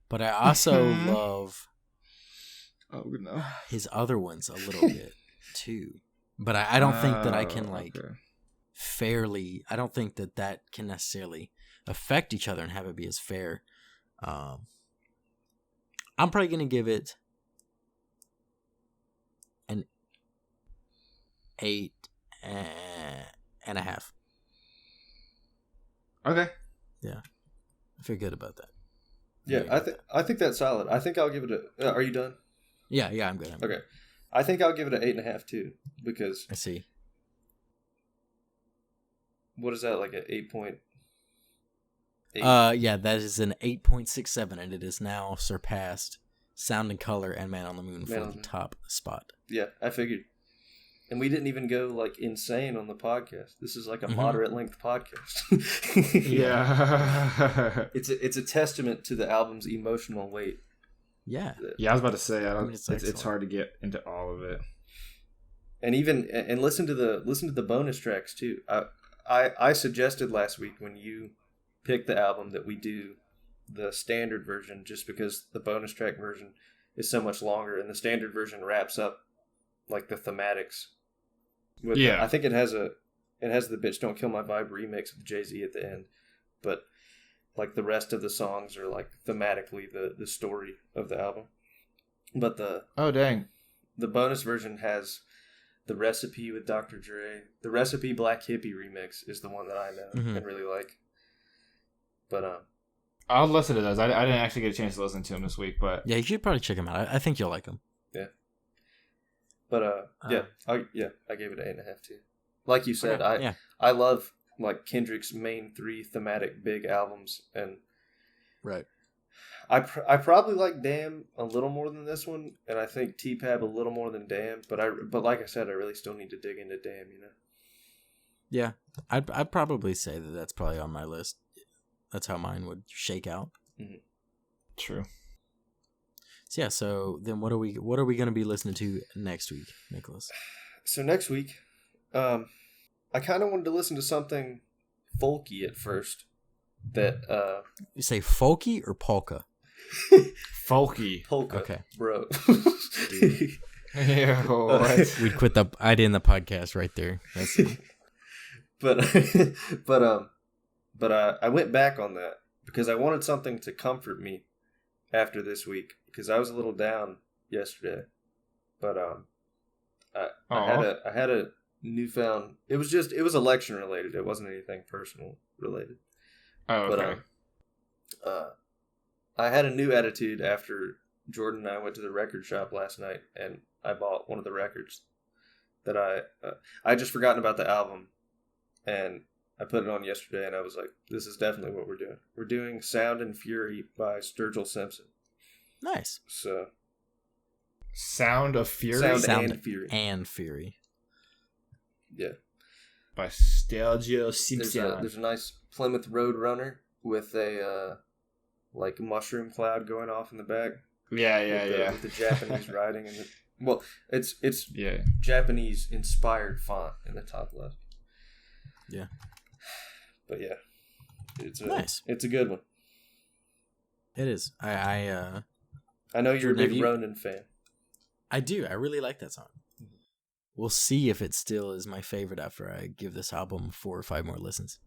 S1: but I also love his other ones a little bit too. But I don't think that I can fairly. I don't think that can necessarily affect each other and have it be as fair. I'm probably gonna give it an 8.5.
S2: Okay.
S1: Yeah, I feel good about that.
S3: Yeah, I think that's solid. I think I'll give it a. Are you done?
S1: Yeah, I'm good.
S3: Okay, I think I'll give it an 8.5 too, because
S1: I see.
S3: What is that, like an 8.8?
S1: Yeah, that is an 8.67, and it is now surpassed Sound and Color and Man on the Moon for the top spot.
S3: Yeah, I figured. And we didn't even go like insane on the podcast. This is like a moderate length podcast.
S2: Yeah.
S3: It's a testament to the album's emotional weight.
S1: Yeah.
S2: Yeah, I was about to say it's hard to get into all of it.
S3: And even listen to the bonus tracks too. I suggested last week when you picked the album that we do the standard version, just because the bonus track version is so much longer, and the standard version wraps up like the thematics. I think it has the Bitch Don't Kill My Vibe remix with Jay-Z at the end, but like the rest of the songs are like thematically the story of the album. But
S2: oh dang,
S3: the bonus version has the Recipe with Dr. Dre. The Recipe Black Hippie remix is the one that I know and really like. But
S2: I'll listen to those. I didn't actually get a chance to listen to them this week, but
S1: Yeah, you should probably check them out. I think you'll like them.
S3: yeah. But I gave it 8.5 too. Like you said, I love like Kendrick's main 3 thematic big albums, and
S1: right.
S3: I probably like Damn a little more than this one, and I think T-Pab a little more than Damn. But like I said, I really still need to dig into Damn. You know.
S1: Yeah, I'd probably say that that's probably on my list. That's how mine would shake out.
S3: Mm-hmm.
S2: True.
S1: So yeah. So then, what are we going to be listening to next week, Nicholas?
S3: So next week, I kind of wanted to listen to something folky at first. That
S1: you say folky or polka?
S2: Folky.
S3: Polka.
S1: Okay,
S3: bro.
S2: Yeah, what?
S1: We'd quit the idea in the podcast right there. That's
S3: but I went back on that because I wanted something to comfort me after this week because I was a little down yesterday. But I had a newfound. It was election related. It wasn't anything personal related.
S2: Oh, okay.
S3: But I had a new attitude after Jordan and I went to the record shop last night, and I bought one of the records that I just forgotten about the album, and I put it on yesterday, and I was like, "This is definitely what we're doing. We're doing Sound and Fury by Sturgill Simpson."
S1: nice.
S3: So,
S2: Sound of Fury?
S3: Sound and Fury.
S1: And Fury.
S3: Yeah.
S2: By Sturgill Simpson.
S3: There's a nice Plymouth Roadrunner with a like mushroom cloud going off in the back.
S2: Yeah.
S3: With the Japanese writing and it's
S2: yeah,
S3: Japanese inspired font in the top left.
S1: Yeah.
S3: But yeah, it's
S1: nice.
S3: It's a good one.
S1: It is. I
S3: know you're
S1: Jordan,
S3: a big Ronin fan.
S1: I do. I really like that song. We'll see if it still is my favorite after I give this album 4 or 5 more listens.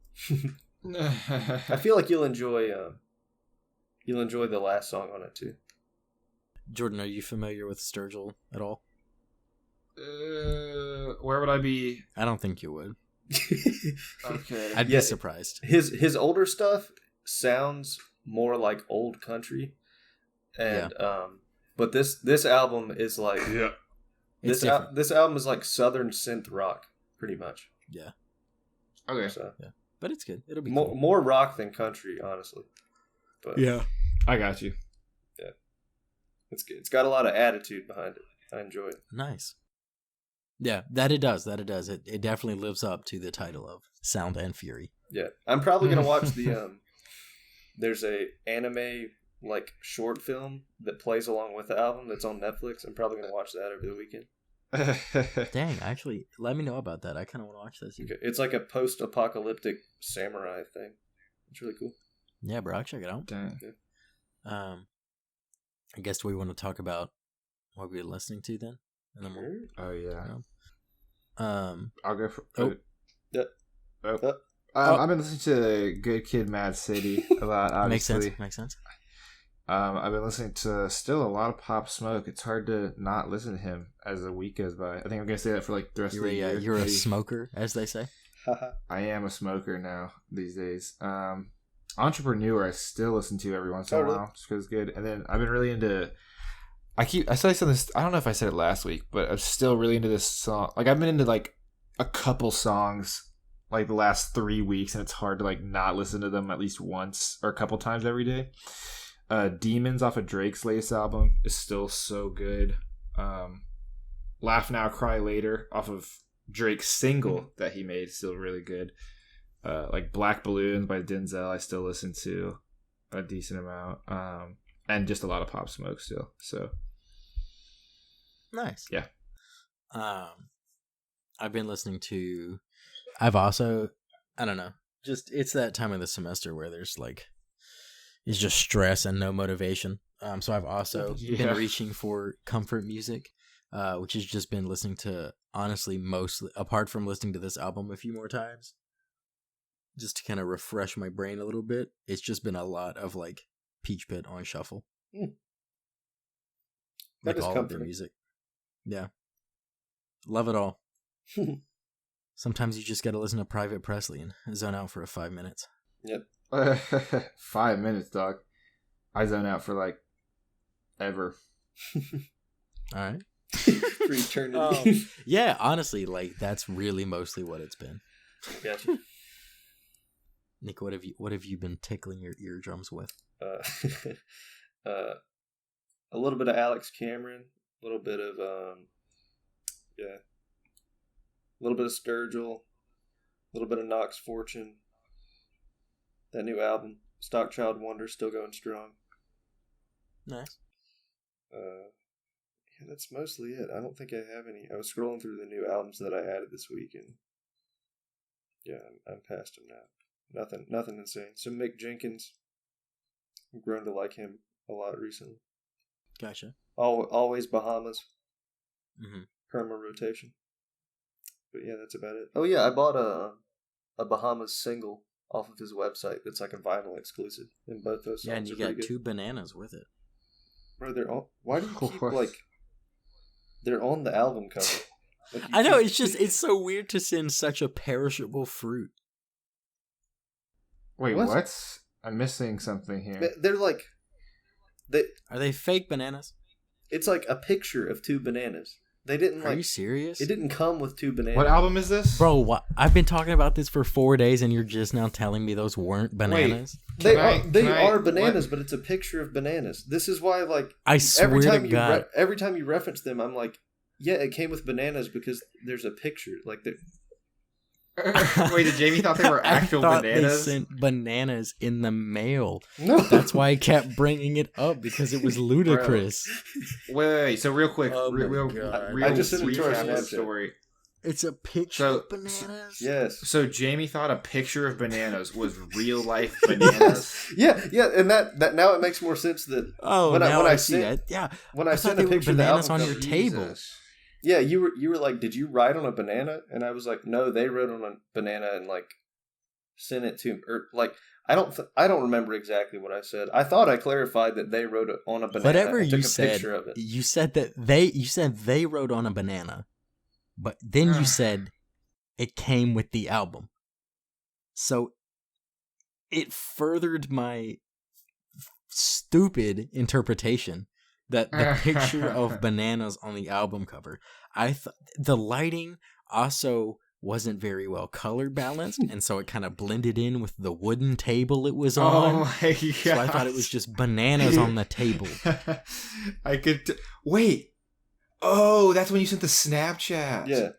S3: I feel like you'll enjoy the last song on it too.
S1: Jordan, are you familiar with Sturgill at all?
S2: Where would I be?
S1: I don't think you would.
S2: Okay.
S1: I'd be surprised.
S3: His older stuff sounds more like old country, and but this album is like this album is like southern synth rock, pretty much.
S1: Yeah.
S2: Okay.
S3: So
S1: yeah, but it's good. It'll be
S3: more rock than country, honestly. But
S2: yeah, I got you.
S3: Yeah, it's good. It's got a lot of attitude behind it. I enjoy it.
S1: Nice. Yeah, that it does. It definitely lives up to the title of Sound and Fury.
S3: Yeah, I'm probably gonna watch the there's a anime like short film that plays along with the album that's on Netflix. I'm probably gonna watch that over the weekend.
S1: Dang, actually, let me know about that. I kind of want to watch this.
S3: Okay. It's like a post-apocalyptic samurai thing. It's really cool.
S1: Yeah, bro, I'll check it out.
S2: Dang.
S3: Yeah.
S1: I guess we want to talk about what we're listening to then. And then
S2: Oh yeah.
S3: I'll
S2: go for.
S3: Yep.
S2: I've been listening to Good Kid, Mad City a lot. Obviously,
S1: makes sense.
S2: I've been listening to still a lot of Pop Smoke. It's hard to not listen to him as the week goes by. I think I'm gonna say that for like the rest of the year.
S1: You're a smoker, as they say.
S2: I am a smoker now these days. Entrepreneur, I still listen to every once in a while just because it's good. And then I've been really into. I said this. I don't know if I said it last week, but I'm still really into this song. Like I've been into like a couple songs like the last 3 weeks, and it's hard to like not listen to them at least once or a couple times every day. Demons off of Drake's latest album is still so good. Laugh Now, Cry Later off of Drake's single that he made is still really good. Like Black Balloons by Denzel I still listen to a decent amount. And just a lot of Pop Smoke still. So
S1: nice.
S2: Yeah.
S1: I've been listening to. I've also, I don't know, just it's that time of the semester where there's like, it's just stress and no motivation. So I've also been reaching for comfort music, which has just been listening to, honestly, mostly, apart from listening to this album a few more times, just to kind of refresh my brain a little bit, it's just been a lot of like Peach Pit on shuffle.
S3: That is
S1: all
S3: comforting.
S1: of their music. Yeah. Love it all. Sometimes you just got to listen to Private Presley and zone out for 5 minutes.
S3: Yep.
S2: 5 minutes, dog. I zone out for like ever.
S1: All right.
S3: For eternity.
S1: Yeah, honestly, like that's really mostly what it's been.
S3: Gotcha.
S1: Nick, what have you been tickling your eardrums with?
S3: A little bit of Alex Cameron, a little bit of a little bit of Sturgill, a little bit of Knox Fortune. That new album, Stock Child Wonder, still going strong.
S1: Nice.
S3: Yeah, that's mostly it. I don't think I have any. I was scrolling through the new albums that I added this week, and yeah, I'm past them now. Nothing insane. So Mick Jenkins, I've grown to like him a lot recently.
S1: Gotcha.
S3: Always Bahamas.
S1: Mm-hmm.
S3: Perma rotation. But yeah, that's about it. Oh yeah, I bought a Bahamas single off of his website that's like a vinyl exclusive, and both those songs
S1: Yeah, and you
S3: are pretty
S1: got
S3: good.
S1: 2 bananas with it.
S3: Bro, they're all. Why do you keep like? They're on the album cover. Like,
S1: I know, it's so weird to send such a perishable fruit.
S2: Wait,
S3: What?
S2: what? I'm missing something here.
S3: They're like.
S1: Are they fake bananas?
S3: It's like a picture of 2 bananas. They didn't
S1: Are you serious?
S3: It didn't come with 2 bananas.
S2: What album is this?
S1: Bro, what? I've been talking about this for 4 days and you're just now telling me those weren't bananas?
S3: They
S2: Can I-
S3: are bananas, but it's a picture of bananas. This is why, like,
S1: I swear to God.
S3: every time you reference them, I'm like, yeah, it came with bananas because there's a picture. Like,
S2: Wait, did Jamie thought they were actual
S1: I thought
S2: bananas?
S1: They sent bananas in the mail.
S3: No.
S1: That's why I kept bringing it up because it was ludicrous.
S2: Wait. So real quick,
S1: Oh my
S2: real,
S1: God.
S2: real
S3: I just sent it to our
S2: recap of the
S3: Snapchat.
S2: story.
S1: It's a picture
S2: So-
S1: of bananas.
S3: yes.
S2: So Jamie thought a picture of bananas was real life bananas.
S3: Yeah, and that now it makes more sense that
S1: Oh,
S3: when
S1: now
S3: I
S1: I see
S3: sent-
S1: it. Yeah,
S3: when I
S1: thought
S3: sent
S1: they
S3: a
S1: were
S3: picture of the
S1: bananas
S3: album
S1: on your
S3: cover,
S1: table.
S2: Jesus.
S3: yeah, you were like, did you write on a banana? And I was like, no, they wrote on a banana and like sent it to me. Or like, I don't remember exactly what I said. I thought I clarified that they wrote it on a banana.
S1: Whatever
S3: and took
S1: you
S3: a
S1: said,
S3: picture of it.
S1: you said that they wrote on a banana, but then you said it came with the album. So it furthered my stupid interpretation that the picture of bananas on the album cover, the lighting also wasn't very well color balanced, and so it kind of blended in with the wooden table it was on.
S2: Oh my god!
S1: So I thought it was just bananas on the table.
S2: I could wait. Oh, that's when you sent the Snapchat.
S3: Yeah.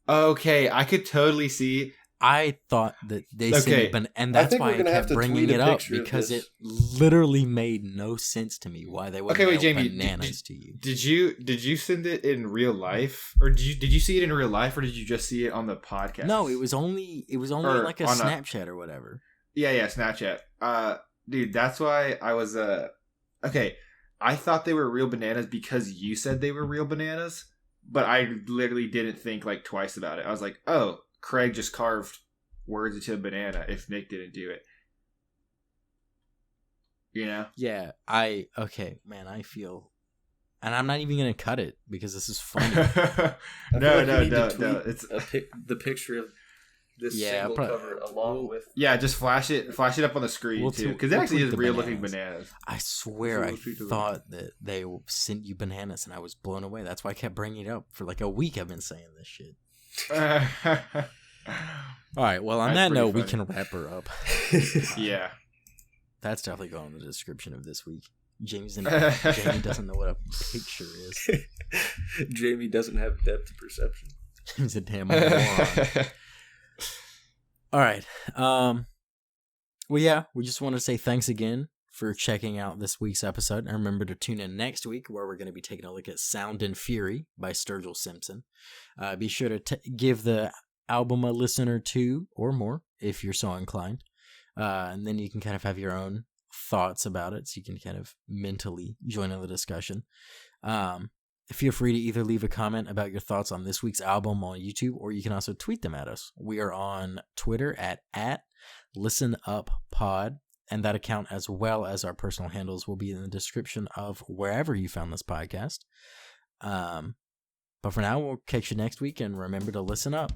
S2: Okay, I could totally see.
S1: I thought that they
S2: Okay.
S1: said, and that's
S3: think
S1: why
S3: we're
S1: I
S3: gonna have
S1: kept
S3: to
S1: bringing
S3: tweet a
S1: it up
S3: picture of
S1: because
S3: this.
S1: it literally made no sense to me why they would
S2: Okay, wait,
S1: mail
S2: Jamie.
S1: bananas to you.
S2: Did you send it in real life, or did you see it in real life, or did you just see it on the podcast?
S1: No, it was only
S2: Or
S1: like a
S2: on
S1: Snapchat or whatever.
S2: Yeah, Snapchat. Dude, that's why I was okay. I thought they were real bananas because you said they were real bananas, but I literally didn't think like twice about it. I was like, oh, Craig just carved words into a banana if Nick didn't do it. You know?
S1: Yeah, I feel, and I'm not even gonna cut it because this is funny.
S3: I feel
S2: no.
S3: like you need to tweet
S2: It's
S3: the picture of this
S1: Yeah,
S3: single
S1: probably-
S3: cover along with.
S2: yeah. Just flash it up on the screen too, because it
S1: we'll
S2: actually
S1: tweet
S2: is
S1: the
S2: real looking
S1: bananas.
S2: bananas.
S1: I swear,
S2: We'll
S1: I
S2: tweet the
S1: thought that they sent you bananas, and I was blown away. That's why I kept bringing it up for like a week. I've been saying this shit. All right. Well, on
S2: That's
S1: that note,
S2: pretty
S1: we can wrap her up.
S2: Yeah.
S1: That's definitely going in the description of this week. Jamie doesn't know what a picture is.
S3: Jamie doesn't have depth perception.
S1: He's a damn moron. All right. Well, yeah, we just want to say thanks again for checking out this week's episode. And remember to tune in next week where we're going to be taking a look at Sound and Fury by Sturgill Simpson. Be sure to give the album a listen or two or more if you're so inclined. And then you can kind of have your own thoughts about it so you can kind of mentally join in the discussion. Feel free to either leave a comment about your thoughts on this week's album on YouTube, or you can also tweet them at us. We are on Twitter at Listen Up Pod. And that account, as well as our personal handles, will be in the description of wherever you found this podcast. But for now, we'll catch you next week, and remember to listen up.